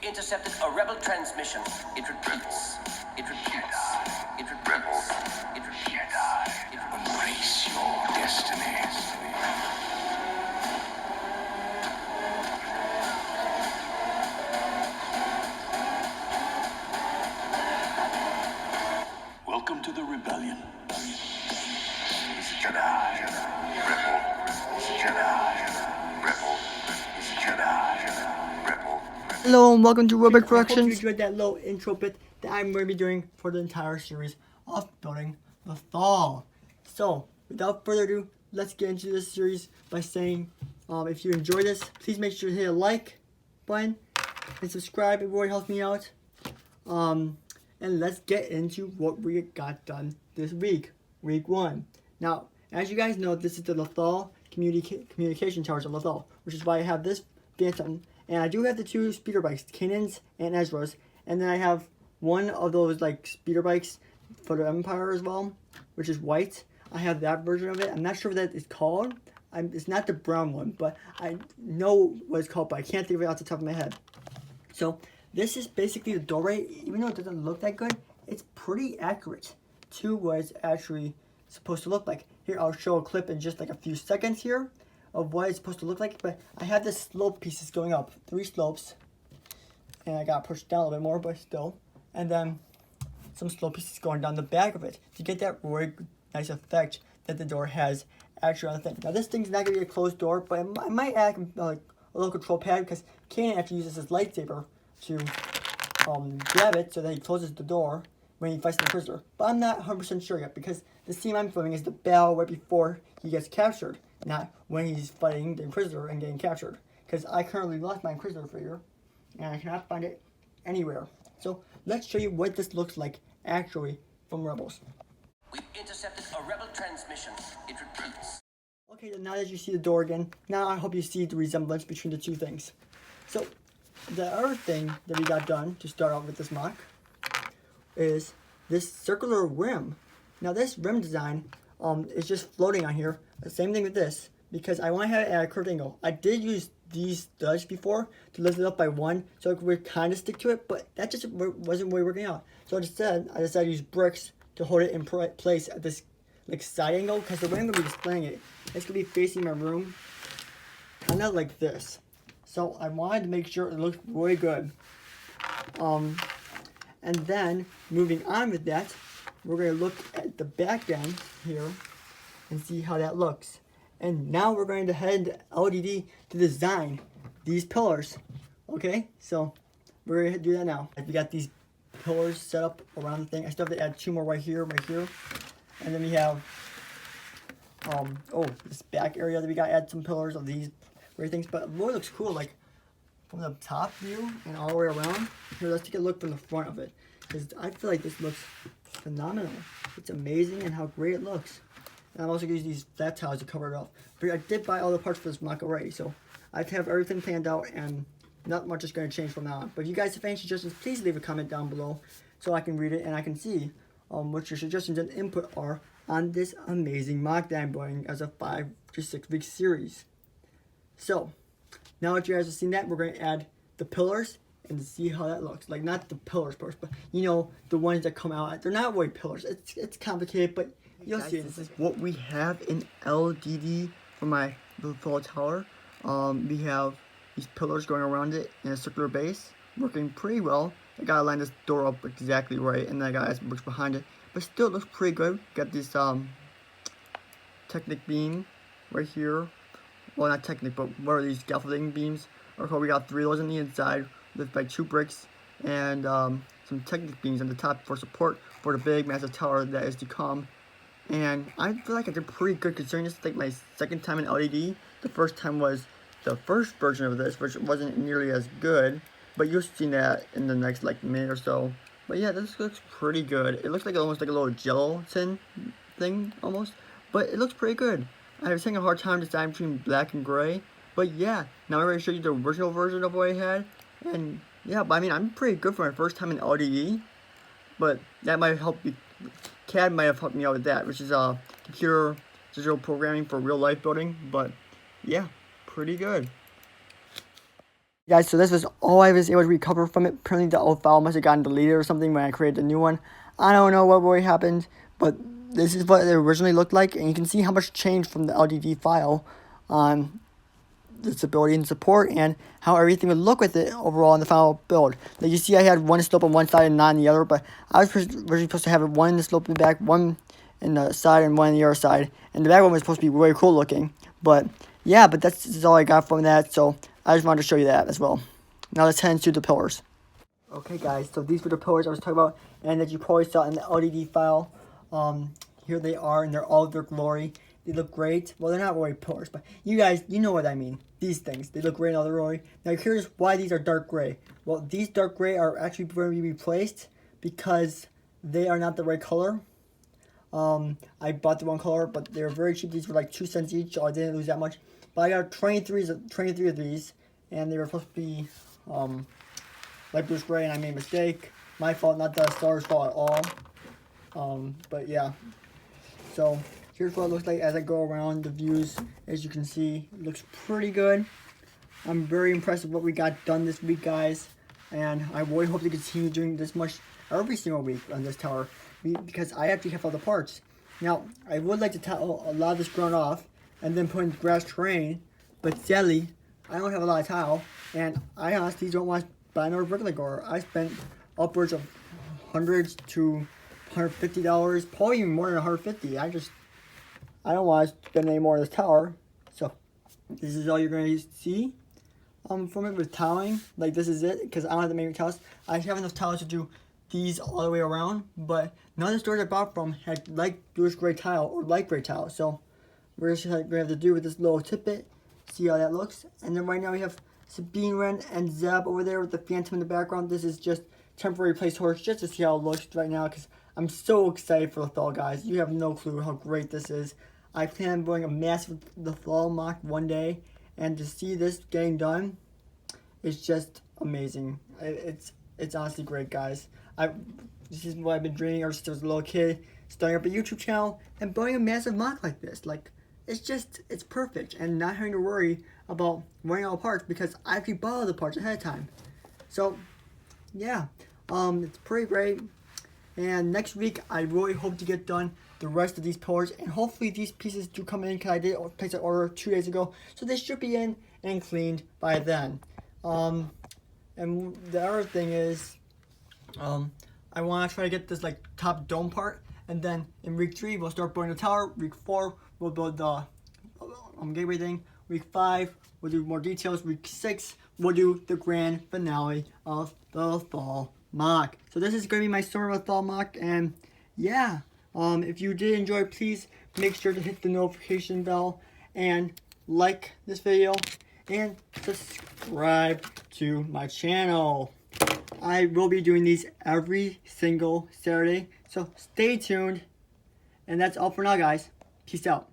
intercepted a rebel transmission. It repeats. It repeats. It repeats. It repeats. It repeats. Embrace your destiny. Welcome to the rebellion. It's Jedi. Rebel. It's Jedi. Rebel. It's Jedi. Rebel. Hello and welcome to Robert I Productions. hope you enjoyed that little intro bit that I'm going to be doing for the entire series of building Lothal. So, without further ado, let's get into this series by saying, if you enjoy this, please make sure to hit a like button and subscribe. It really helps me out. And let's get into what we got done this week, week 1. Now, as you guys know, this is the Lothal communication towers of Lothal, which is why I have this Phantom. And I do have the 2 speeder bikes, Kanan's and Ezra's. And then I have one of those like speeder bikes for the Empire as well, which is white. I have that version of it. I'm not sure what that is called. It's not the brown one, but I know what it's called, but I can't think of it off the top of my head. So this is basically the doorway. Even though it doesn't look that good, it's pretty accurate to what it's actually supposed to look like. Here, I'll show a clip in just like a few seconds here of what it's supposed to look like, but I have the slope pieces going up, 3 slopes, and I got pushed down a little bit more, but still, and then some slope pieces going down the back of it to get that really nice effect that the door has actually on the thing. Now this thing's not going to be a closed door, but I might add like a little control pad because Kanan actually uses his lightsaber to grab it so that he closes the door when he fights the prisoner. But I'm not 100% sure yet because the scene I'm filming is the battle right before he gets captured, not when he's fighting the Inquisitor and getting captured. Because I currently lost my Inquisitor figure and I cannot find it anywhere. So let's show you what this looks like actually from Rebels. We've intercepted a rebel transmission. It repeats. Okay, then now that you see the door again, now I hope you see the resemblance between the 2 things. So the other thing that we got done to start out with this mock is this circular rim. Now this rim design is just floating on here. The same thing with this, because I want to have it at a curved angle. I did use these studs before to lift it up by 1, so it would kind of stick to it, but that just wasn't really working out. So instead, I decided to use bricks to hold it in place at this like side angle, because the way I'm going to be displaying it, it's going to be facing my room, kind of like this. So I wanted to make sure it looked really good. And then, moving on with that, we're going to look at the back end here and see how that looks. And now we're going to head to LDD to design these pillars. Okay, so we're going to do that now. We got these pillars set up around the thing. I still have to add 2 more right here. And then we have, this back area that we got to add some pillars of these weird things. But it really looks cool, like from the top view and all the way around. Here, let's take a look from the front of it, because I feel like this looks phenomenal. It's amazing and how great it looks. And I'm also going to use these flat tiles to cover it up. But I did buy all the parts for this mock already, so I have everything planned out and not much is going to change from now on. But if you guys have any suggestions, please leave a comment down below so I can read it and I can see what your suggestions and input are on this amazing mock that I'm building as a 5 to 6 week series. So, now that you guys have seen that, we're going to add the pillars and see how that looks. Like, not the pillars first, but you know, the ones that come out. They're not really pillars. It's complicated, but you'll see. This is what we have in LDD for my Lothal tower. We have these pillars going around it in a circular base, working pretty well. I gotta line this door up exactly right, and then I gotta add some bricks behind it. But still, it looks pretty good. Got this Technic beam right here. Well, not Technic, but what are these scaffolding beams? Okay, we got 3 of those on the inside, lifted by 2 bricks, and some Technic beams on the top for support for the big, massive tower that is to come. And I feel like I did pretty good considering this is like my 2nd time in LDD. The first time was the first version of this, which wasn't nearly as good, but you'll see that in the next like minute or so. But yeah, this looks pretty good. It looks like almost like a little gelatin thing almost, but it looks pretty good. I was having a hard time deciding between black and gray, but yeah, now I'm ready to show you the original version of what I had. And yeah, but I mean, I'm pretty good for my first time in LDD, but that might help you. CAD might have helped me out with that, which is computer digital programming for real life building. But yeah, pretty good. Guys, so this was all I was able to recover from it. Apparently the old file must have gotten deleted or something when I created the new one. I don't know what really happened, but this is what it originally looked like, and you can see how much changed from the LDD file on the stability and support, and how everything would look with it overall in the final build. Like you see, I had one slope on one side and not on the other, but I was originally supposed to have one in the slope in the back, one in the side, and one on the other side. And the back one was supposed to be really cool looking. But yeah, but that's all I got from that, so I just wanted to show you that as well. Now let's head into the pillars. Okay guys, so these were the pillars I was talking about, and that you probably saw in the LDD file. Here they are, and they're all their glory. They look great. Well, they're not really pillars, but you guys, you know what I mean. These things, they look great in all their glory. Now here's why these are dark gray. Well, these dark gray are actually going to be replaced because they are not the right color. I bought the wrong color, but they were very cheap. These were like 2 cents each, so I didn't lose that much. But I got 23 of these, and they were supposed to be light bluish gray, and I made a mistake. My fault, not the Star's fault at all. But yeah. So here's what it looks like as I go around the views. As you can see, it looks pretty good. I'm very impressed with what we got done this week, guys. And I really hope to continue doing this much every single week on this tower, because I actually have all the parts. Now, I would like to tile a lot of this ground off and then put in grass terrain, but sadly, I don't have a lot of tile, and I honestly don't want to buy another brick lagoer. I spent upwards of hundreds to $150, probably even more than $150. I don't want to spend any more on this tower. So this is all you're going to see from it with tiling. Like, this is it, because I don't have the main tiles. I have enough tiles to do these all the way around, but none of the stores I bought from had light bluish gray tile or light gray tile. So we're just going to have to do with this little tidbit, see how that looks. And then right now we have Sabine Wren and Zeb over there with the Phantom in the background. This is just temporary placeholders just to see how it looks right now, because I'm so excited for Lothal, guys. You have no clue how great this is. I plan on building a massive Lothal mock one day, and to see this getting done is just amazing. It's honestly great, guys. This is what I've been dreaming ever since I was a little kid, starting up a YouTube channel and building a massive mock like this. Like, it's perfect, and not having to worry about running out of parts because I actually bought all the parts ahead of time. So yeah, it's pretty great. And next week I really hope to get done the rest of these pillars, and hopefully these pieces do come in, because I did place an order 2 days ago, so they should be in and cleaned by then. And the other thing is, I want to try to get this like top dome part, and then in week 3 we'll start building the tower. Week 4 we'll build the gateway thing. Week 5 we'll do more details. Week 6 we'll do the grand finale of the Lothal mock. So this is going to be my summer Lothal mock, and yeah, if you did enjoy, please make sure to hit the notification bell and like this video and subscribe to my channel. I will be doing these every single Saturday, so stay tuned. And that's all for now, guys. Peace out.